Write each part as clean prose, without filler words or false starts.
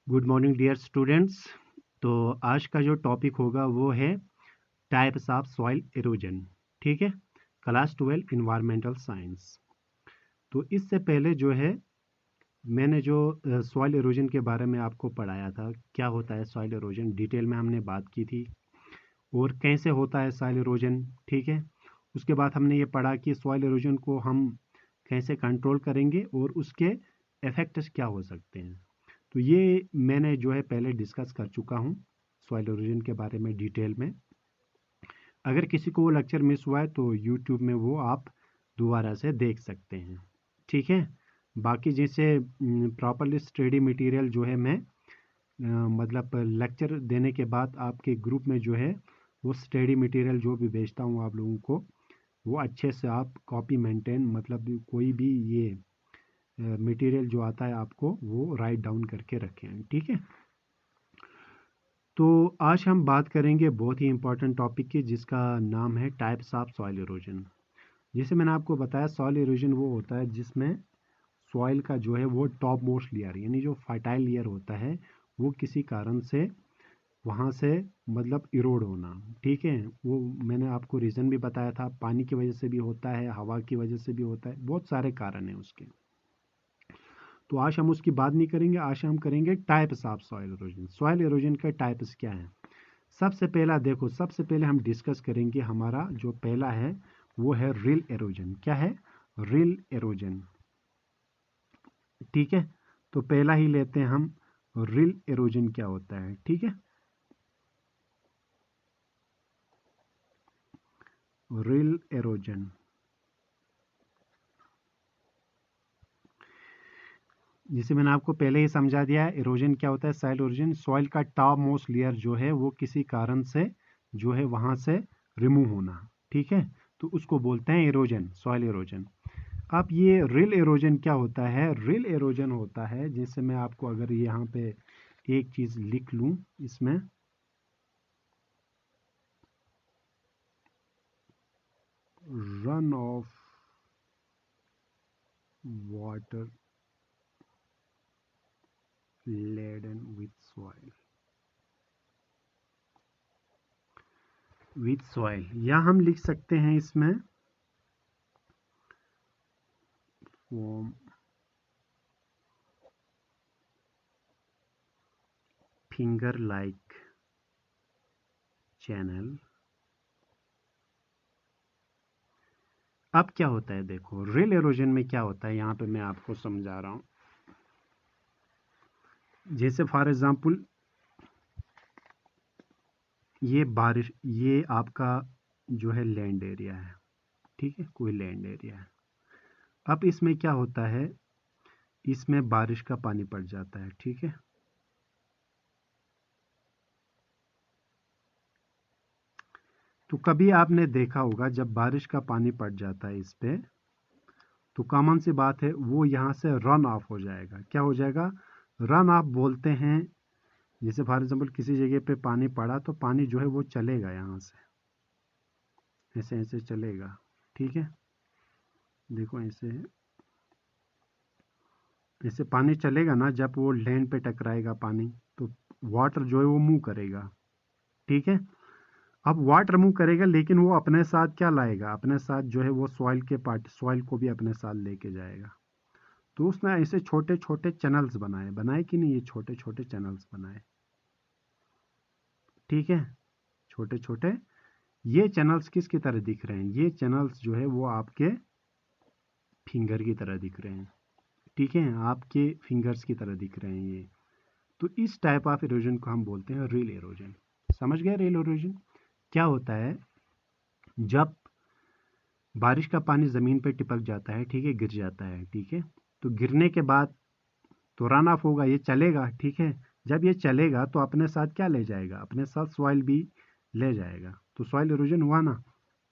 Good morning dear students. तो आज का जो टॉपिक होगा वो है टाइप्स ऑफ सॉइल इरोजन। ठीक है, क्लास 12 इन्वायरमेंटल साइंस। तो इससे पहले जो है मैंने जो सॉइल इरोजन के बारे में आपको पढ़ाया था, क्या होता है सॉइल इरोजन, डिटेल में हमने बात की थी और कैसे होता है सॉइल इरोजन। ठीक है, उसके बाद हमने ये पढ़ा कि सॉइल इरोजन को हम कैसे कंट्रोल करेंगे और उसके इफेक्ट्स क्या हो सकते हैं। तो ये मैंने जो है पहले डिस्कस कर चुका हूँ सॉइल इरोजन के बारे में डिटेल में। अगर किसी को वो लेक्चर मिस हुआ है तो यूट्यूब में वो आप दोबारा से देख सकते हैं। ठीक है, बाकी जैसे प्रॉपरली स्टडी मटेरियल जो है मैं मतलब लेक्चर देने के बाद आपके ग्रुप में जो है वो स्टडी मटेरियल जो भी भेजता हूँ आप लोगों को, वो अच्छे से आप कॉपी मेंटेन, मतलब कोई भी ये मटेरियल जो आता है आपको वो राइट डाउन करके रखें। ठीक है, तो आज हम बात करेंगे बहुत ही इंपॉर्टेंट टॉपिक की जिसका नाम है टाइप्स ऑफ सॉइल इरोजन। जैसे मैंने आपको बताया, सॉइल इरोजन वो होता है जिसमें सॉइल का जो है वो टॉप मोस्ट लेयर यानी जो फर्टाइल लेयर होता है वो किसी कारण से वहाँ से मतलब इरोड होना। ठीक है, वो मैंने आपको रीज़न भी बताया था, पानी की वजह से भी होता है, हवा की वजह से भी होता है, बहुत सारे कारण हैं उसके। तो आज हम उसकी बात नहीं करेंगे, आज हम करेंगे types of soil erosion. Soil erosion के टाइप्स क्या हैं। सबसे पहला देखो, सबसे पहले हम डिस्कस करेंगे, हमारा जो पहला है वो है रिल एरोजन। क्या है? रिल एरोजन। ठीक है, तो पहला ही लेते हैं हम, रिल एरोजन क्या होता है। ठीक है, रिल एरोजन जिसे मैंने आपको पहले ही समझा दिया है, इरोजन क्या होता है। सॉइल इरोजन, सॉइल का टॉप मोस्ट लेयर जो है वो किसी कारण से जो है वहां से रिमूव होना। ठीक है, तो उसको बोलते हैं इरोजन, सॉइल इरोजन। अब ये रिल एरोजन क्या होता है। रिल एरोजन होता है, जैसे मैं आपको अगर यहाँ पे एक चीज लिख लूं, इसमें run off water laden with soil, या हम लिख सकते हैं इसमें फॉर्म फिंगर लाइक चैनल। अब क्या होता है, देखो रिल एरोजन में क्या होता है, यहाँ पे मैं आपको समझा रहा हूँ। जैसे फॉर एग्जांपल ये बारिश, ये आपका जो है लैंड एरिया है। ठीक है, कोई लैंड एरिया है। अब इसमें क्या होता है, इसमें बारिश का पानी पड़ जाता है। ठीक है, तो कभी आपने देखा होगा जब बारिश का पानी पड़ जाता है इस पे, तो कॉमन सी बात है वो यहाँ से रन ऑफ हो जाएगा। क्या हो जाएगा? रन ऑफ बोलते हैं। जैसे फॉर एग्जाम्पल किसी जगह पे पानी पड़ा तो पानी जो है वो चलेगा यहाँ से, ऐसे ऐसे चलेगा। ठीक है, देखो ऐसे ऐसे पानी चलेगा ना, जब वो लैंड पे टकराएगा पानी तो वाटर जो है वो मूव करेगा। ठीक है, अब वाटर मूव करेगा लेकिन वो अपने साथ क्या लाएगा, अपने साथ जो है वो सॉइल के पार्ट, सॉइल को भी अपने साथ लेके जाएगा। तो उसने ऐसे छोटे छोटे चैनल्स बनाए, बनाए कि नहीं, ये छोटे छोटे चैनल्स बनाए। ठीक है, छोटे छोटे, ये चैनल्स किसकी तरह दिख रहे हैं, ये चैनल्स जो है वो आपके फिंगर की तरह दिख रहे हैं। ठीक है, आपके फिंगर्स की तरह दिख रहे हैं ये। तो इस टाइप ऑफ इरोजन को हम बोलते हैं रिल इरोजन। समझ गए रिल इरोजन क्या होता है? जब बारिश का पानी ज़मीन पे टिपक जाता है, ठीक है, गिर जाता है। ठीक है, तो गिरने के बाद तो रन ऑफ होगा, ये चलेगा। ठीक है, जब ये चलेगा तो अपने साथ क्या ले जाएगा, अपने साथ सॉइल भी ले जाएगा। तो सॉइल इरोजन हुआ ना।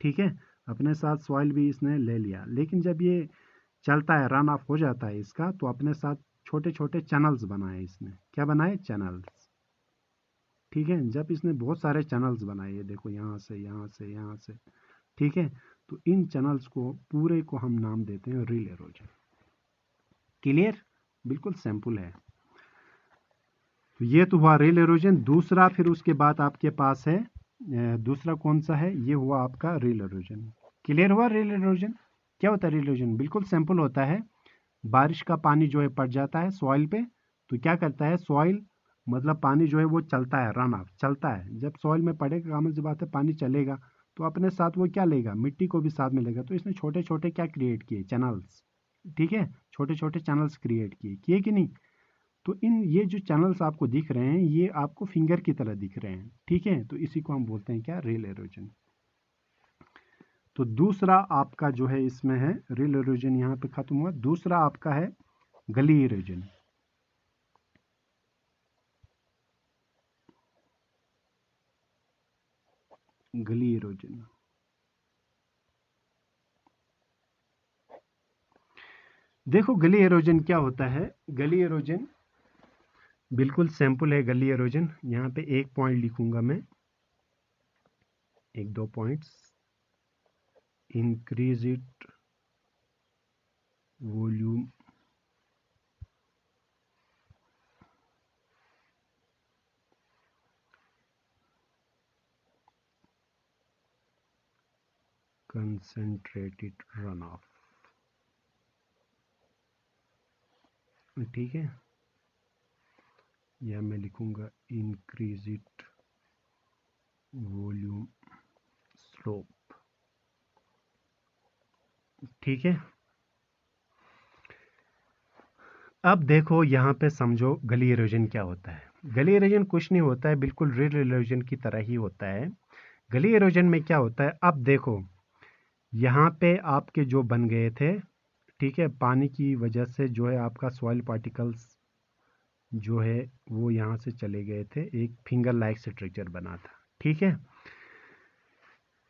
ठीक है, अपने साथ सॉइल भी इसने ले लिया, लेकिन जब ये चलता है, रन ऑफ हो जाता है इसका, तो अपने साथ छोटे छोटे चैनल्स बनाए इसने। क्या बनाए? चैनल्स। ठीक है, जब इसने बहुत सारे चैनल्स बनाए, ये देखो यहाँ से यहाँ से यहाँ से। ठीक है, तो इन चैनल्स को पूरे को हम नाम देते हैं रिल एरोजन। क्लियर? बिल्कुल सिंपल है। तो ये तो हुआ रिल इरोजन। दूसरा फिर उसके बाद आपके पास है दूसरा कौन सा है, ये हुआ आपका रिल इरोजन। क्लियर हुआ रिल इरोजन? क्या होता है रिल इरोजन? बिल्कुल सिंपल होता है। बारिश का पानी जो है पड़ जाता है सॉइल पे, तो क्या करता है सॉइल, मतलब पानी जो है वो चलता है, रन ऑफ चलता है। जब सॉइल में पड़ेगा, कामन सी बात है पानी चलेगा, तो अपने साथ वो क्या लेगा, मिट्टी को भी साथ में लेगा। तो इसने छोटे छोटे क्या क्रिएट किए, चैनल्स। ठीक है, छोटे छोटे चैनल्स क्रिएट किए, किए कि नहीं? तो इन ये जो चैनल्स आपको दिख रहे हैं, ये आपको फिंगर की तरह दिख रहे हैं। ठीक है, तो इसी को हम बोलते हैं क्या, रिल इरोजन। तो दूसरा आपका जो है इसमें है रिल इरोजन, यहाँ पे खत्म हुआ। दूसरा आपका है गली इरोजन। गली इरोजन, देखो गली इरोजन क्या होता है। गली इरोजन बिल्कुल सिंपल है। गली इरोजन यहाँ पे एक पॉइंट लिखूंगा मैं, एक दो points. Increase it volume concentrated run of. ठीक है, या मैं लिखूंगा इंक्रीज इट वॉल्यूम स्लोप। ठीक है, अब देखो यहाँ पे समझो गली इरोजन क्या होता है। गली इरोजन कुछ नहीं होता है, बिल्कुल रिल इरोजन की तरह ही होता है। गली इरोजन में क्या होता है, अब देखो यहाँ पे आपके जो बन गए थे, ठीक है, पानी की वजह से जो है आपका सॉइल पार्टिकल्स जो है वो यहाँ से चले गए थे, एक फिंगर लाइक स्ट्रक्चर बना था। ठीक है,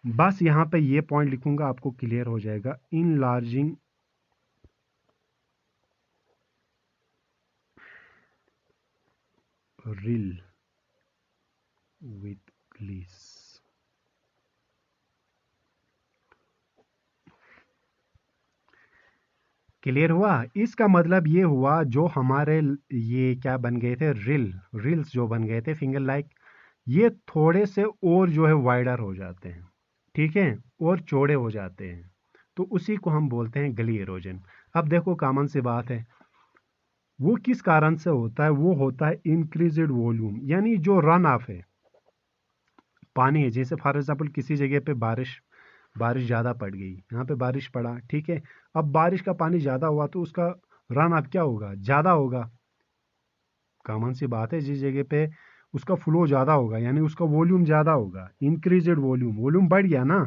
बस यहाँ पे ये पॉइंट लिखूंगा, आपको क्लियर हो जाएगा। Enlarging rill with glees. Clear हुआ? इसका मतलब ये हुआ, जो हमारे ये क्या बन गए थे, रिल्स जो बन गए थे फिंगर लाइक, ये थोड़े से और जो है वाइडर हो जाते हैं। ठीक है, और चौड़े हो जाते हैं, तो उसी को हम बोलते हैं गली इरोजन। अब देखो कॉमन सी बात है, वो किस कारण से होता है, वो होता है इंक्रीज्ड वॉल्यूम, यानी जो रन ऑफ है, पानी है। जैसे फॉर एग्जाम्पल किसी जगह पे बारिश बारिश ज़्यादा पड़ गई, यहाँ पे बारिश पड़ा, ठीक है, अब बारिश का पानी ज़्यादा हुआ तो उसका रन ऑफ क्या होगा, ज़्यादा होगा। कॉमन सी बात है, जिस जगह पे उसका फ्लो ज़्यादा होगा यानी उसका वॉल्यूम ज़्यादा होगा। इंक्रीज्ड वॉल्यूम, वॉल्यूम बढ़ गया ना,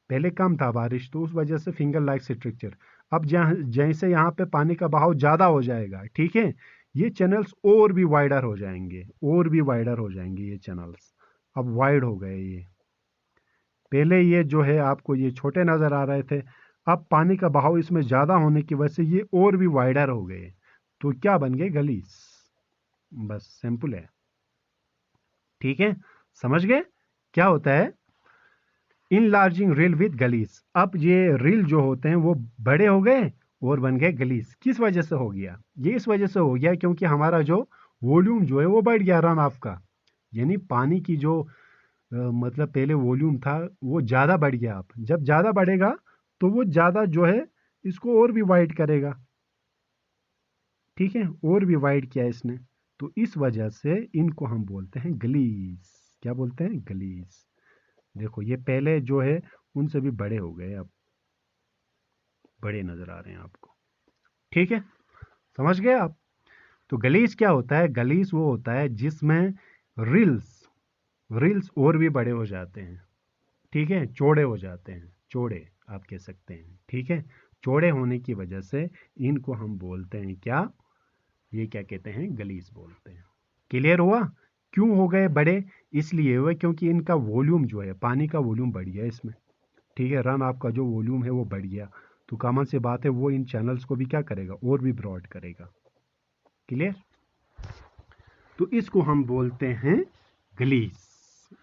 पहले कम था बारिश, तो उस वजह से फिंगर लाइक स्ट्रक्चर। अब जहाँ जैसे यहाँ पे पानी का बहाव ज़्यादा हो जाएगा, ठीक है, ये चैनल्स और भी वाइडर हो जाएंगे, और भी वाइडर हो जाएंगे ये चैनल्स। अब वाइड हो गए ये, पहले ये जो है आपको ये छोटे नज़र आ रहे थे, अब पानी का बहाव इसमें ज़्यादा होने की वजह से ये और भी वाइडर हो गए, तो क्या बन गए, गलीस। बस सिंपल है। ठीक है, समझ गए क्या होता है इनलार्जिंग रिल विद गलीस। अब ये रिल जो होते हैं वो बड़े हो गए और बन गए गलीस। किस वजह से हो गया, ये इस वजह से हो गया क्योंकि हमारा जो वॉल्यूम जो है वो बढ़ गया रन ऑफ का, यानी पानी की जो मतलब पहले वॉल्यूम था वो ज़्यादा बढ़ गया। अब जब ज़्यादा बढ़ेगा तो वो ज़्यादा जो है इसको और भी वाइड करेगा। ठीक है, और भी वाइड किया इसने, तो इस वजह से इनको हम बोलते हैं गलीस। क्या बोलते हैं, गलीस। देखो ये पहले जो है उनसे भी बड़े हो गए, अब बड़े नजर आ रहे हैं आपको। ठीक है, समझ गए आप? तो गलीस क्या होता है, गलीस वो होता है जिसमें रिल्स रिल्स और भी बड़े हो जाते हैं। ठीक है, चौड़े हो जाते हैं, चौड़े आप कह सकते हैं। ठीक है, चौड़े होने की वजह से इनको हम बोलते हैं क्या, ये क्या कहते हैं, गलीस बोलते हैं। क्लियर हुआ? क्यों हो गए बड़े, इसलिए हुए क्योंकि इनका वॉल्यूम जो है, पानी का वॉल्यूम बढ़ गया इसमें। ठीक है, रन आपका जो वॉल्यूम है वो बढ़ गया, तो कॉमन सी बात है वो इन चैनल्स को भी क्या करेगा, और भी ब्रॉड करेगा। क्लियर? तो इसको हम बोलते हैं गलीस,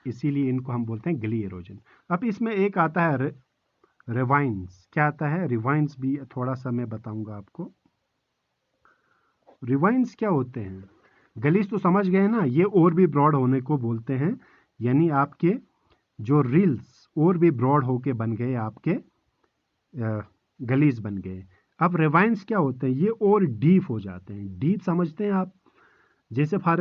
इसीलिए इनको हम बोलते हैं गली एरोजन। अब इसमें एक आता है रिवाइंस। क्या आता है, रिवाइंस भी थोड़ा सा मैं बताऊंगा आपको। रिवाइंस क्या होते हैं, गलीज तो समझ गए ना, ये और भी ब्रॉड होने को बोलते हैं, यानी आपके जो रील्स और भी ब्रॉड होके बन गए, आपके गलीज बन गए। अब रिवाइंस क्या होते हैं, ये और डीप हो जाते हैं। डीप समझते हैं आप? जैसे फॉर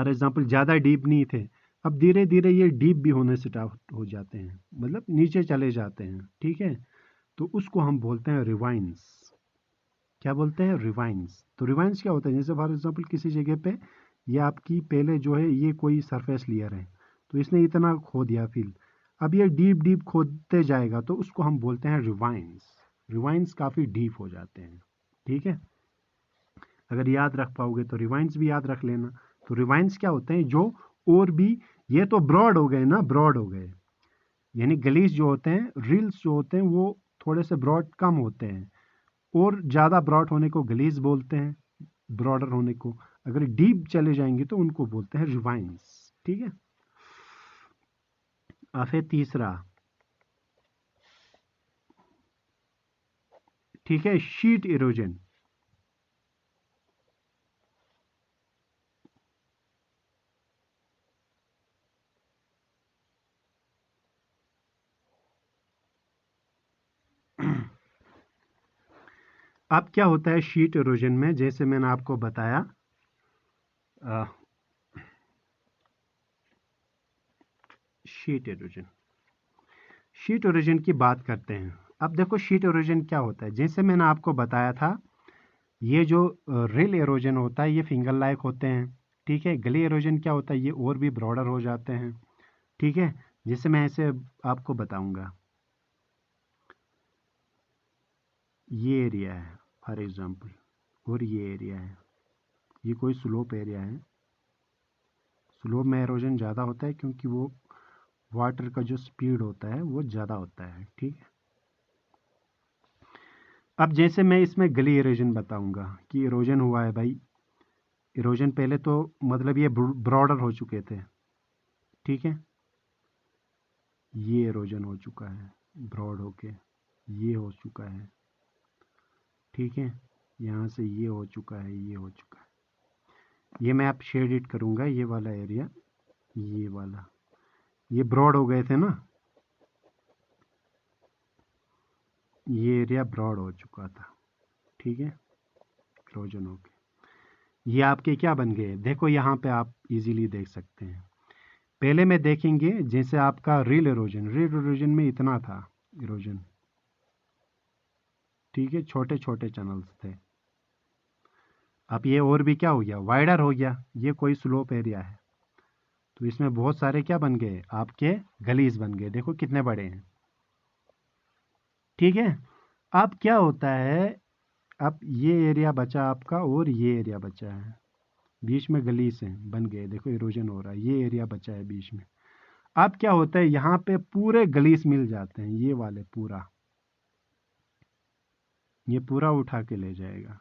एग्जांपल ज़्यादा डीप नहीं थे, अब धीरे धीरे ये डीप भी होने स्टार्ट हो जाते हैं, मतलब नीचे चले जाते हैं, ठीक है। तो उसको हम बोलते हैं रिवाइंस। क्या बोलते हैं? रिवाइंस। तो रिवाइंस क्या होता है, जैसे फॉर एग्जांपल किसी जगह पे ये आपकी पहले जो है ये कोई सरफेस लेयर है, तो इसने इतना खो दिया फिल, अब ये डीप डीप खोदते जाएगा, तो उसको हम बोलते हैं रिवाइंस। रिवाइंस काफ़ी डीप हो जाते हैं, ठीक है। अगर याद रख पाओगे तो रिवाइंस भी याद रख लेना। तो रिवाइंस क्या होते हैं, जो और भी, ये तो ब्रॉड हो गए ना, ब्रॉड हो गए, यानी गलीज जो होते हैं, रील्स जो होते हैं वो थोड़े से ब्रॉड कम होते हैं, और ज़्यादा ब्रॉड होने को गलीज बोलते हैं, ब्रॉडर होने को। अगर डीप चले जाएंगे तो उनको बोलते हैं रिवाइंस, ठीक है। और फिर तीसरा, ठीक है, शीट इरोजन। अब क्या होता है शीट इरोजन में, जैसे मैंने आपको बताया, शीट इरोजन, शीट इरोजन की बात करते हैं। अब देखो शीट इरोजन क्या होता है, जैसे मैंने आपको बताया था, ये जो रिल इरोजन होता है ये फिंगर लाइक होते हैं, ठीक है। गली इरोजन क्या होता है, ये और भी ब्रॉडर हो जाते हैं, ठीक है। जैसे मैं ऐसे आपको बताऊंगा, ये एरिया है फॉर एग्जांपल, और ये एरिया है, ये कोई स्लोप एरिया है। स्लोप में इरोजन ज़्यादा होता है क्योंकि वो वाटर का जो स्पीड होता है वो ज़्यादा होता है, ठीक है। अब जैसे मैं इसमें गली इरोजन बताऊंगा कि इरोजन हुआ है भाई, इरोजन पहले तो मतलब ये ब्रॉडर हो चुके थे, ठीक है। ये इरोजन हो चुका है ब्रॉड होके, ये हो चुका है, ठीक है। यहाँ से ये हो चुका है, ये हो चुका है, ये मैं आप शेडिट करूँगा, ये वाला एरिया, ये वाला, ये ब्रॉड हो गए थे ना, ये एरिया ब्रॉड हो चुका था, ठीक है, इरोजन हो गए। ये आपके क्या बन गए, देखो यहाँ पे आप इजीली देख सकते हैं। पहले में देखेंगे जैसे आपका रिल इरोजन में इतना था इरोजन, ठीक है, छोटे छोटे चैनल्स थे। अब ये और भी क्या हो गया, वाइडर हो गया, ये कोई स्लोप एरिया है, तो इसमें बहुत सारे क्या बन गए, आपके गलीज बन गए, देखो कितने बड़े हैं, ठीक है। अब क्या होता है, अब ये एरिया बचा आपका और ये एरिया बचा है, बीच में गलीज हैं बन गए, देखो इरोजन हो रहा है, ये एरिया बचा है बीच में। अब क्या होता है, यहाँ पे पूरे गलीज मिल जाते हैं, ये वाले पूरा, ये पूरा उठा के ले जाएगा,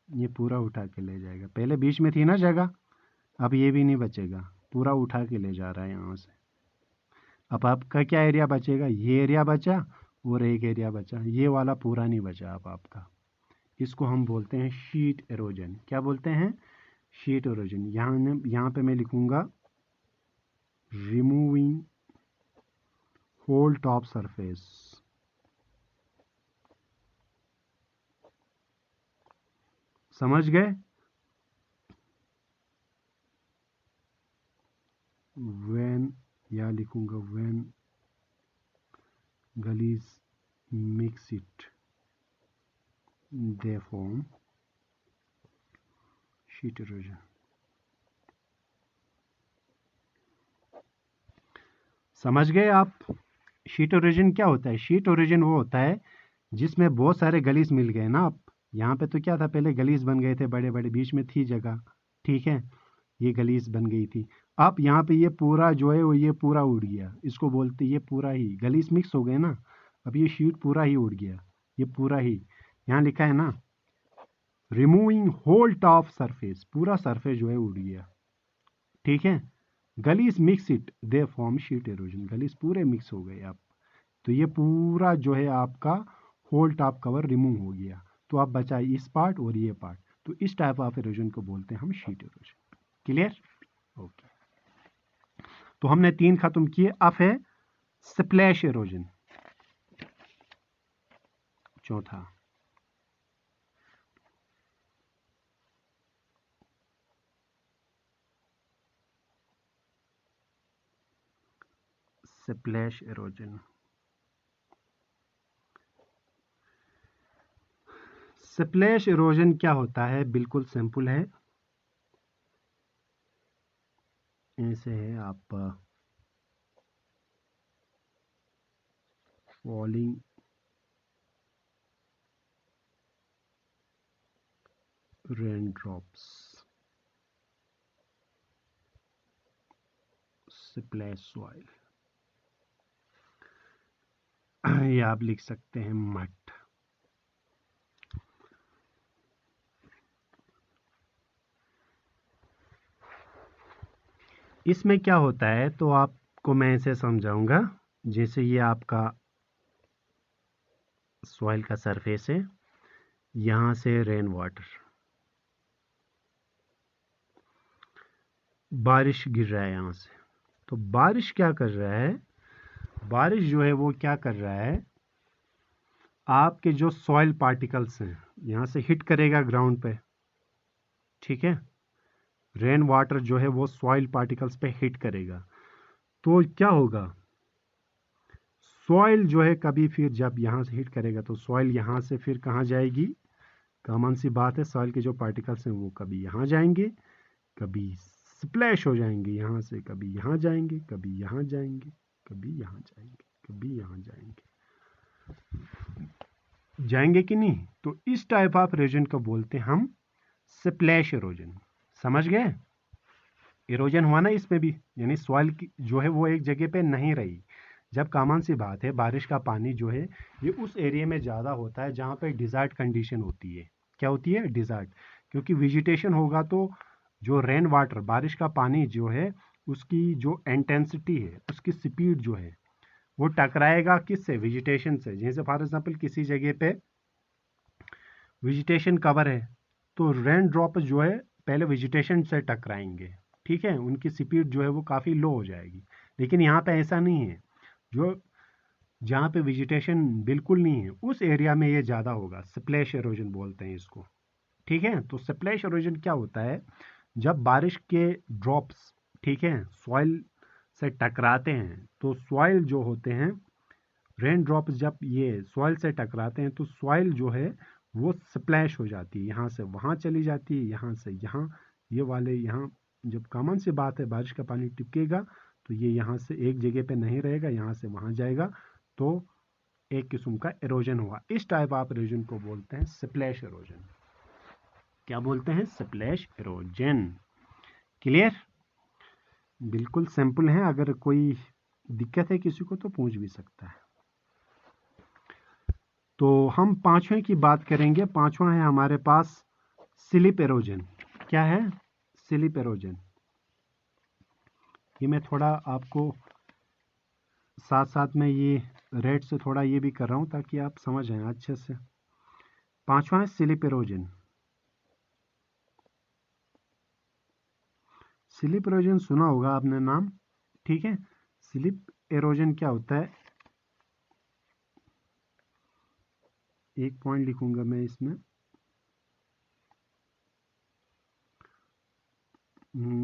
ये पूरा उठा के ले जाएगा, पहले बीच में थी ना जगह, अब ये भी नहीं बचेगा, पूरा उठा के ले जा रहा है यहाँ से। अब आपका क्या एरिया बचेगा, ये एरिया बचा और एक एरिया बचा, ये वाला पूरा नहीं बचा अब आपका। इसको हम बोलते हैं शीट एरोजन। क्या बोलते हैं, शीट एरोजन। यहाँ पे मैं लिखूंगा रिमूविंग होल टॉप सरफेस। समझ गए? व्हेन, या लिखूंगा व्हेन गलीज mix it they form sheet एरोजन। समझ गए आप? शीट ओरिजिन क्या होता है, शीट ओरिजिन वो होता है जिसमें बहुत सारे गलीस मिल गए ना। आप यहाँ पे तो क्या था, पहले गलीस बन गए थे बड़े बड़े, बीच में थी जगह, ठीक है, ये गलीस बन गई थी। अब यहाँ पे ये पूरा जो है वो ये पूरा उड़ गया, इसको बोलते ये पूरा ही गलीस मिक्स हो गए ना, अब ये शीट पूरा ही उड़ गया, ये पूरा ही, यहाँ लिखा है ना रिमूविंग होल टॉप सरफेस, पूरा सरफेस जो है उड़ गया, ठीक है। Gullies mix it they form sheet erosion, gullies पूरे मिक्स हो गए आप, तो ये पूरा जो है आपका होल टॉप कवर रिमूव हो गया, तो अब बचा इस पार्ट और ये पार्ट। तो इस टाइप ऑफ इरोजन को बोलते हैं हम शीट इरोजन। क्लियर? ओके। तो हमने 3 खत्म किए। अब है स्प्लैश इरोजन, चौथा। Splash erosion. स्प्लैश इरोजन क्या होता है? बिल्कुल सिंपल है। ऐसे है, आप फॉलिंग रेनड्रॉप्स स्प्लैश सॉइल, ये आप लिख सकते हैं मट। इसमें क्या होता है, तो आपको मैं इसे समझाऊंगा। जैसे ये आपका सॉइल का सरफेस है, यहाँ से रेन वाटर, बारिश गिर रहा है यहाँ से। तो बारिश क्या कर रहा है, बारिश जो है वो क्या कर रहा है, आपके जो सॉइल पार्टिकल्स हैं यहाँ से हिट करेगा ग्राउंड पे। ठीक है, रेन वाटर जो है वो सॉइल पार्टिकल्स पे हिट करेगा, तो क्या होगा, सॉइल जो है कभी फिर जब यहाँ से हिट करेगा तो सॉइल यहाँ से फिर कहाँ जाएगी? कॉमन सी बात है, सॉइल के जो पार्टिकल्स हैं वो कभी यहाँ जाएंगे, कभी स्प्लैश हो जाएंगे यहाँ से, कभी यहाँ जाएंगे, कभी यहाँ जाएंगे, कभी यहाँ जाएंगे, कभी यहाँ जाएंगे। जाएंगे कि नहीं? तो इस टाइप ऑफ इरोजन को बोलते हैं हम स्प्लैश इरोजन। समझ गए? इरोजन हुआ ना इसमें भी, यानी सॉइल की जो है वो एक जगह पे नहीं रही। जब कॉमन सी बात है, बारिश का पानी जो है ये उस एरिया में ज़्यादा होता है जहाँ पे डिज़र्ट कंडीशन होती है। क्या होती है? डिज़र्ट। क्योंकि वेजिटेशन होगा तो जो रेन वाटर, बारिश का पानी जो है, उसकी जो इंटेंसिटी है, उसकी स्पीड जो है वो टकराएगा किससे? वेजिटेशन से। जैसे फॉर एग्जांपल किसी जगह पे वेजिटेशन कवर है, तो रेन ड्रॉप जो है पहले वेजिटेशन से टकराएंगे। ठीक है, उनकी स्पीड जो है वो काफ़ी लो हो जाएगी। लेकिन यहाँ पे ऐसा नहीं है, जो जहाँ पे वेजिटेशन बिल्कुल नहीं है उस एरिया में ये ज़्यादा होगा। स्प्लैश इरोजन बोलते हैं इसको। ठीक है, तो स्प्लैश इरोजन क्या होता है, जब बारिश के ड्रॉप्स, ठीक है, सॉइल से टकराते हैं, तो सॉइल जो होते हैं, रेन ड्रॉप्स जब ये सॉइल से टकराते हैं तो सॉइल जो है वो स्प्लैश हो जाती है, यहाँ से वहाँ चली जाती है, यहाँ से यहाँ, ये वाले यहाँ। जब कॉमन सी बात है, बारिश का पानी टिपकेगा तो ये यहाँ से एक जगह पे नहीं रहेगा, यहाँ से वहाँ जाएगा, तो एक किस्म का इरोजन हुआ। इस टाइप ऑफ इरोजन को बोलते हैं स्प्लैश इरोजन। क्या बोलते हैं? Splash erosion. क्लियर? बिल्कुल सिंपल है, अगर कोई दिक्कत है किसी को तो पूछ भी सकता है। तो हम पांचवें की बात करेंगे। पांचवा है हमारे पास स्लिप इरोजन। क्या है? Slip erosion. ये मैं थोड़ा आपको साथ साथ में ये रेड से थोड़ा ये भी कर रहा हूँ ताकि आप समझ आए अच्छे से। पांचवा है स्लिप इरोजन। स्लिप इरोजन सुना होगा आपने नाम। ठीक है, स्लिप इरोजन क्या होता है, एक पॉइंट लिखूंगा मैं इसमें।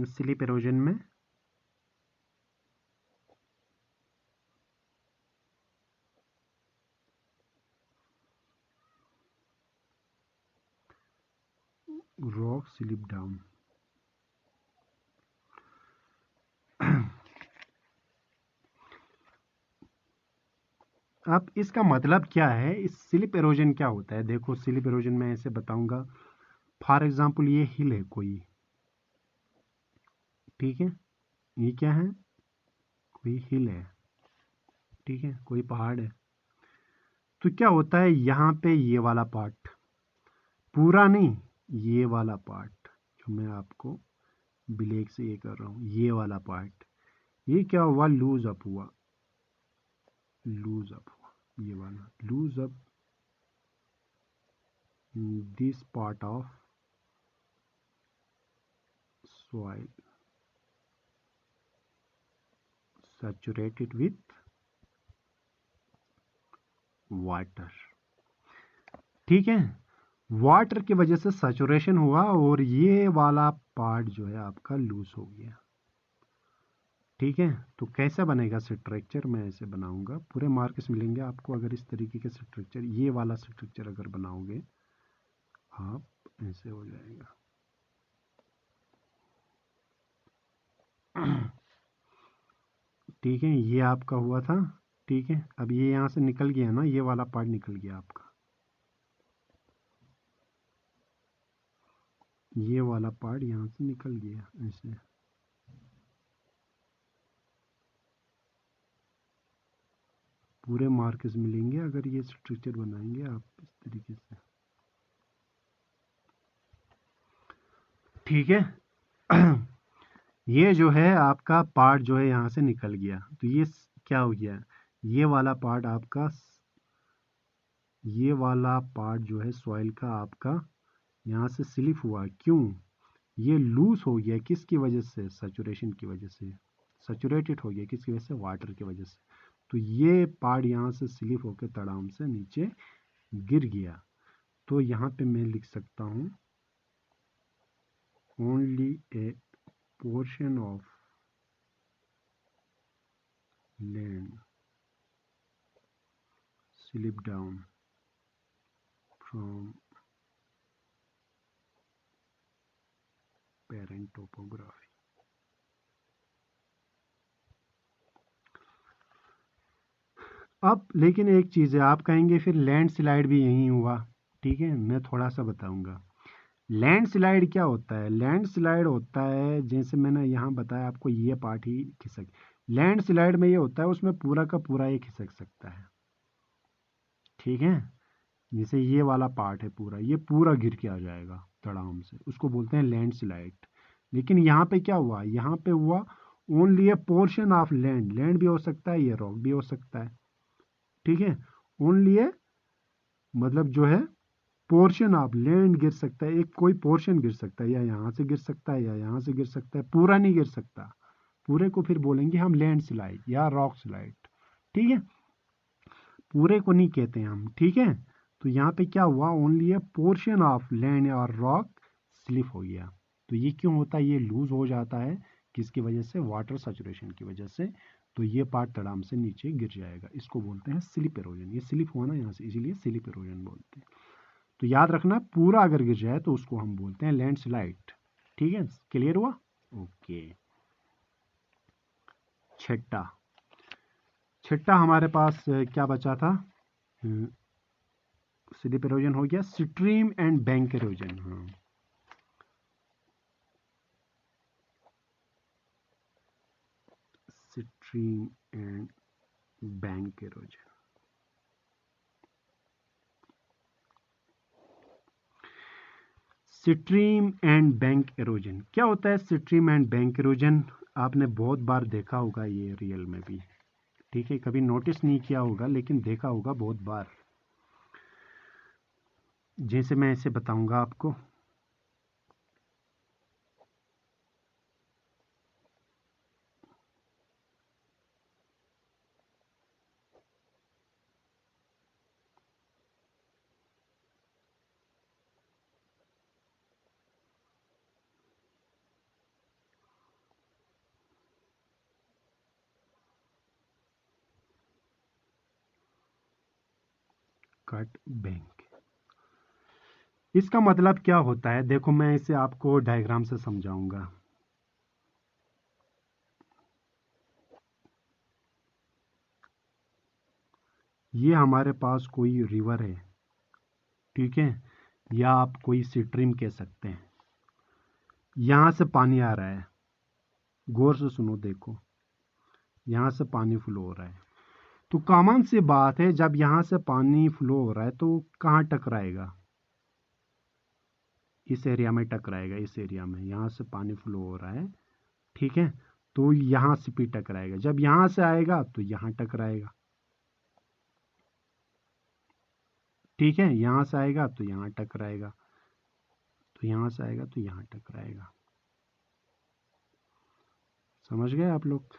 स्लिप इरोजन में रॉक स्लिप डाउन। अब इसका मतलब क्या है, इस स्लिप इरोजन क्या होता है? देखो, स्लिप इरोजन मैं ऐसे बताऊंगा। फॉर एग्जांपल ये हिल है कोई, ठीक है, ये क्या है, कोई हिल है, ठीक है, कोई पहाड़ है। तो क्या होता है, यहाँ पे ये वाला पार्ट, पूरा नहीं, ये वाला पार्ट जो मैं आपको ब्लैक से ये कर रहा हूँ, ये वाला पार्ट, ये क्या हुआ, लूज अप हुआ, लूज अप हुआ, ये वाला loose up this part of soil saturated with water। ठीक है, वाटर की वजह से सैचुरेशन हुआ और ये वाला पार्ट जो है आपका लूज हो गया। ठीक है, तो कैसे बनेगा स्ट्रक्चर, मैं ऐसे बनाऊंगा, पूरे मार्क्स मिलेंगे आपको अगर इस तरीके के स्ट्रक्चर, ये वाला स्ट्रक्चर अगर बनाओगे आप, ऐसे हो जाएगा। ठीक है, ये आपका हुआ था। ठीक है, अब ये यहाँ से निकल गया ना, ये वाला पार्ट निकल गया आपका, ये वाला पार्ट यहाँ से निकल गया ऐसे। पूरे मार्क्स मिलेंगे अगर ये स्ट्रक्चर बनाएंगे आप इस तरीके से। ठीक है, ये जो है आपका पार्ट जो है यहाँ से निकल गया, तो ये क्या हो गया, ये वाला पार्ट आपका, ये वाला पार्ट जो है सॉइल का आपका यहाँ से स्लिप हुआ। क्यों, ये लूज हो गया, किसकी वजह से, सैचुरेशन की वजह से, सैचुरेटेड हो गया किसकी वजह से, वाटर की वजह से। तो ये पार्ट यहाँ से स्लिप होकर तड़ाम से नीचे गिर गया। तो यहाँ पे मैं लिख सकता हूँ only A portion of land slip down from parent topography. अब लेकिन एक चीज़ है, आप कहेंगे फिर लैंड स्लाइड भी यहीं हुआ। ठीक है, मैं थोड़ा सा बताऊंगा। लैंड स्लाइड क्या होता है, लैंड स्लाइड होता है जैसे मैंने यहाँ बताया आपको, ये पार्ट ही खिसक, लैंड स्लाइड में ये होता है उसमें पूरा का पूरा ये खिसक सकता है। ठीक है, जैसे ये वाला पार्ट है पूरा, ये पूरा गिर के आ जाएगा तड़ाम से, उसको बोलते हैं लैंड स्लाइड। लेकिन यहाँ पे क्या हुआ, यहाँ पे हुआ only A portion of land, land भी हो सकता है, ये रॉक भी हो सकता है। ठीक है, ओनली ए मतलब जो है पोर्शन ऑफ लैंड गिर सकता है, एक कोई पोर्शन गिर सकता है, या यहाँ से गिर सकता है या यहाँ से गिर सकता है, पूरा नहीं गिर सकता। पूरे को फिर बोलेंगे हम लैंड स्लाइड या रॉक स्लाइड। ठीक है, पूरे को नहीं कहते हैं हम। ठीक है, तो यहाँ पे क्या हुआ, only A portion of land और रॉक स्लिप हो गया। तो ये क्यों होता है, ये लूज हो जाता है किसकी वजह से, वाटर सैचुरेशन की वजह से। तो ये पार्ट तड़ाम से नीचे गिर जाएगा, इसको बोलते हैं स्लिप इरोजन। ये स्लिप हुआ ना यहाँ से, इसीलिए स्लिप इरोजन बोलते हैं। तो याद रखना, पूरा अगर गिर जाए तो उसको हम बोलते हैं लैंड स्लाइड। ठीक है, क्लियर हुआ। ओके, छठा, छठा हमारे पास क्या बचा था, स्लिप इरोजन हो गया, स्ट्रीम एंड बैंक इरोजन। हाँ, stream and bank erosion. Stream and bank erosion क्या होता है, स्ट्रीम एंड बैंक इरोजन आपने बहुत बार देखा होगा ये रियल में भी। ठीक है, कभी नोटिस नहीं किया होगा लेकिन देखा होगा बहुत बार। जैसे मैं ऐसे बताऊंगा आपको, कट बैंक, इसका मतलब क्या होता है, देखो मैं इसे आपको डायग्राम से समझाऊंगा। ये हमारे पास कोई रिवर है, ठीक है, या आप कोई स्ट्रीम कह सकते हैं। यहाँ से पानी आ रहा है, गौर से सुनो, देखो यहाँ से पानी फ्लो हो रहा है। तो कॉमन सी बात है, जब यहाँ से पानी फ्लो हो रहा है तो कहाँ टकराएगा, इस एरिया में टकराएगा, इस एरिया में, यहाँ से पानी फ्लो हो रहा है। ठीक है, तो यहाँ से भी टकराएगा, जब यहाँ से आएगा तो यहाँ टकराएगा। ठीक है, यहाँ से आएगा तो यहाँ टकराएगा, तो यहाँ से आएगा तो यहाँ टकराएगा। समझ गए आप लोग?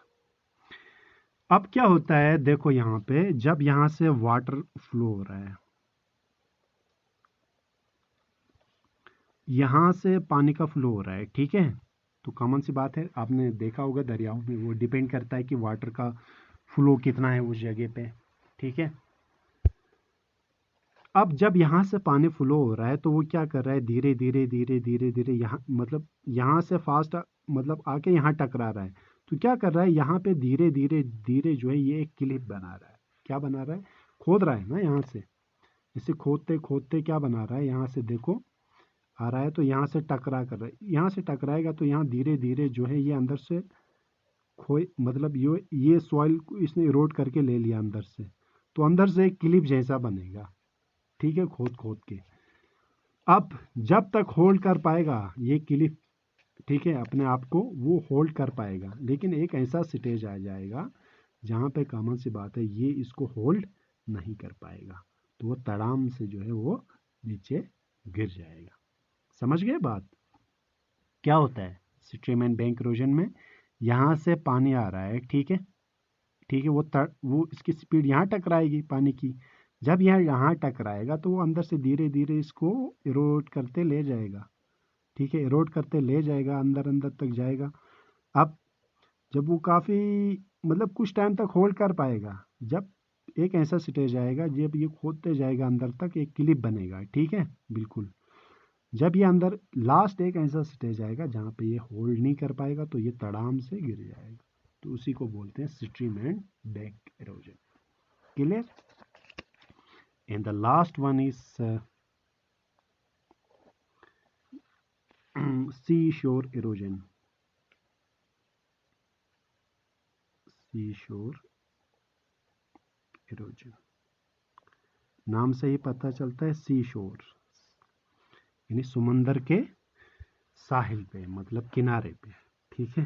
अब क्या होता है, देखो यहाँ पे जब यहाँ से वाटर फ्लो हो रहा है, यहाँ से पानी का फ्लो हो रहा है, ठीक है, तो कॉमन सी बात है, आपने देखा होगा दरियाओं में, वो डिपेंड करता है कि वाटर का फ्लो कितना है उस जगह पे, ठीक है। अब जब यहाँ से पानी फ्लो हो रहा है तो वो क्या कर रहा है, धीरे धीरे धीरे धीरे धीरे यहाँ मतलब यहाँ से फास्ट मतलब आके यहाँ टकरा रहा है, तो क्या कर रहा है, यहाँ पे धीरे धीरे धीरे जो है ये एक क्लिप बना रहा है। क्या बना रहा है, खोद रहा है ना यहाँ से, इसे खोदते खोदते क्या बना रहा है, यहाँ से देखो आ रहा है तो यहाँ से टकरा कर रहा है, यहाँ से टकराएगा तो यहाँ धीरे धीरे जो है ये अंदर से खोए, मतलब ये सॉइल को इसने इरोड करके ले लिया अंदर से, तो अंदर से एक क्लिप जैसा बनेगा, ठीक है, खोद खोद के। अब जब तक होल्ड कर पाएगा ये क्लिप, ठीक है, अपने आप को वो होल्ड कर पाएगा, लेकिन एक ऐसा स्टेज आ जाएगा जहाँ पे कॉमन सी बात है ये इसको होल्ड नहीं कर पाएगा, तो वो तड़ाम से जो है वो नीचे गिर जाएगा। समझ गए बात? क्या होता है स्ट्रीम एंड बैंक इरोजन में, यहाँ से पानी आ रहा है, ठीक है, ठीक है, वो इसकी स्पीड यहाँ टकराएगी पानी की, जब यह यहाँ टकराएगा तो वो अंदर से धीरे धीरे इसको इरोड करते ले जाएगा, ठीक है, इरोड करते ले जाएगा, अंदर अंदर तक जाएगा। अब जब वो काफ़ी मतलब कुछ टाइम तक होल्ड कर पाएगा, जब एक ऐसा स्टेज आएगा जब ये खोदते जाएगा अंदर तक एक क्लिप बनेगा, ठीक है, बिल्कुल। जब ये अंदर लास्ट एक ऐसा स्टेज आएगा जहाँ पे ये होल्ड नहीं कर पाएगा तो ये तड़ाम से गिर जाएगा, तो उसी को बोलते हैं stream and bank erosion. Clear? And the last one is sea shore erosion. sea shore erosion, नाम से ही पता चलता है सी शोर यानी समुंदर के साहिल पे, मतलब किनारे पे, ठीक है।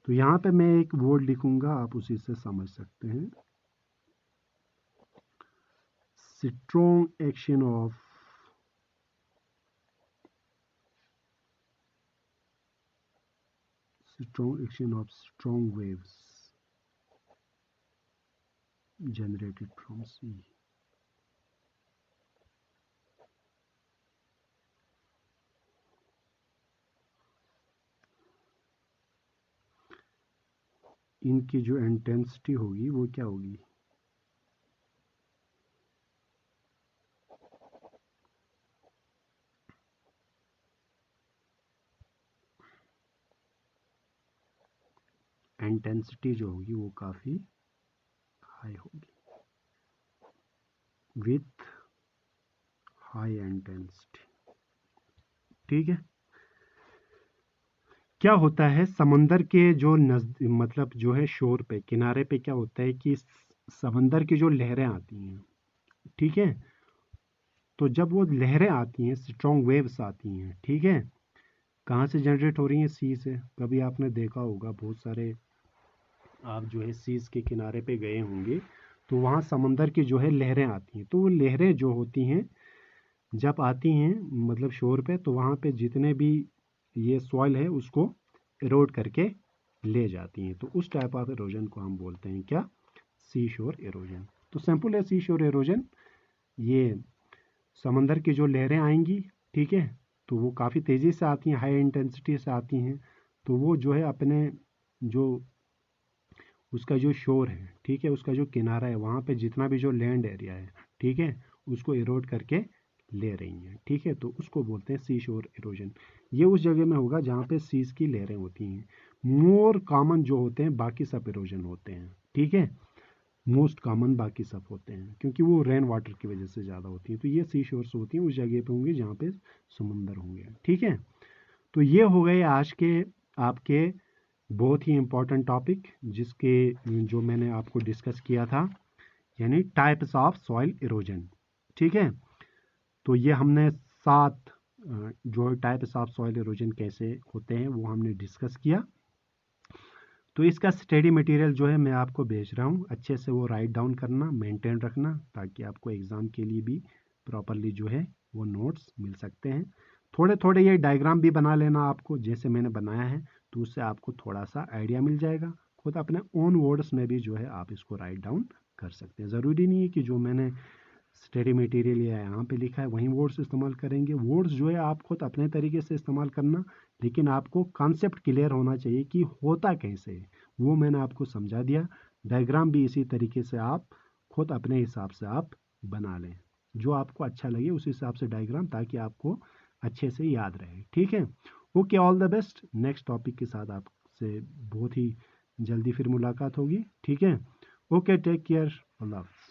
तो यहाँ पे मैं एक वर्ड लिखूंगा, आप उसी से समझ सकते हैं, strong action of strong waves generated from sea. इनकी जो इंटेंसिटी होगी वो क्या होगी, इंटेंसिटी जो होगी वो काफ़ी हाई होगी, विथ हाई इंटेंसिटी, ठीक है। क्या होता है समंदर के जो मतलब जो है शोर पे, किनारे पे क्या होता है कि समंदर की जो लहरें आती हैं, ठीक है, तो जब वो लहरें आती हैं, स्ट्रॉन्ग वेव्स आती हैं, ठीक है, कहाँ से जनरेट हो रही हैं, सी से। कभी आपने देखा होगा बहुत सारे, आप जो है सीज के किनारे पे गए होंगे तो वहाँ समंदर की जो है लहरें आती हैं, तो वो लहरें जो होती हैं जब आती हैं मतलब शोर पे, तो वहाँ पे जितने भी ये सॉइल है उसको इरोड करके ले जाती हैं, तो उस टाइप ऑफ इरोजन को हम बोलते हैं क्या, सी शोर इरोजन। तो सिंपल है सी शोर इरोजन, ये समंदर की जो लहरें आएंगी, ठीक है, तो वो काफ़ी तेज़ी से आती हैं, हाई इंटेंसिटी से आती हैं, तो वो जो है अपने जो उसका जो शोर है, ठीक है, उसका जो किनारा है, वहाँ पे जितना भी जो लैंड एरिया है, ठीक है, उसको इरोड करके ले रही हैं, ठीक है, तो उसको बोलते हैं सी शोर इरोजन। ये उस जगह में होगा जहाँ पे सीज की लहरें होती हैं। मोर कॉमन जो होते हैं बाकी सब इरोजन होते हैं, ठीक है, मोस्ट कॉमन बाकी सब होते हैं, क्योंकि वो रेन वाटर की वजह से ज़्यादा होती हैं। तो ये सी शोर्स होती हैं उस जगह पे होंगे जहाँ पे समुंदर होंगे, ठीक है। तो ये हो गए आज के आपके बहुत ही इम्पोर्टेंट टॉपिक, जिसके जो मैंने आपको डिस्कस किया था, यानी टाइप्स ऑफ सॉइल इरोजन, ठीक है। तो ये हमने 7 जो टाइप्स ऑफ सॉइल इरोजन कैसे होते हैं वो हमने डिस्कस किया। तो इसका स्टडी मटेरियल जो है मैं आपको भेज रहा हूँ, अच्छे से वो राइट डाउन करना, मेंटेन रखना, ताकि आपको एग्ज़ाम के लिए भी प्रॉपरली जो है वो नोट्स मिल सकते हैं। थोड़े थोड़े ये डायग्राम भी बना लेना आपको, जैसे मैंने बनाया है, तो उससे आपको थोड़ा सा आइडिया मिल जाएगा। खुद अपने ओन वर्ड्स में भी जो है आप इसको राइट डाउन कर सकते हैं। ज़रूरी नहीं है कि जो मैंने स्टडी मटेरियल या यहाँ पे लिखा है वहीं वर्ड्स इस्तेमाल करेंगे। वर्ड्स जो है आप खुद अपने तरीके से इस्तेमाल करना, लेकिन आपको कॉन्सेप्ट क्लियर होना चाहिए कि होता कैसे है, वो मैंने आपको समझा दिया। डायग्राम भी इसी तरीके से आप खुद अपने हिसाब से आप बना लें, जो आपको अच्छा लगे उस हिसाब से डायग्राम, ताकि आपको अच्छे से याद रहे। ठीक है, okay, all the best. Next topic के साथ आपसे बहुत ही जल्दी फिर मुलाकात होगी। ठीक है, ओके, टेक केयर, अल्लाह हाफ़िज़।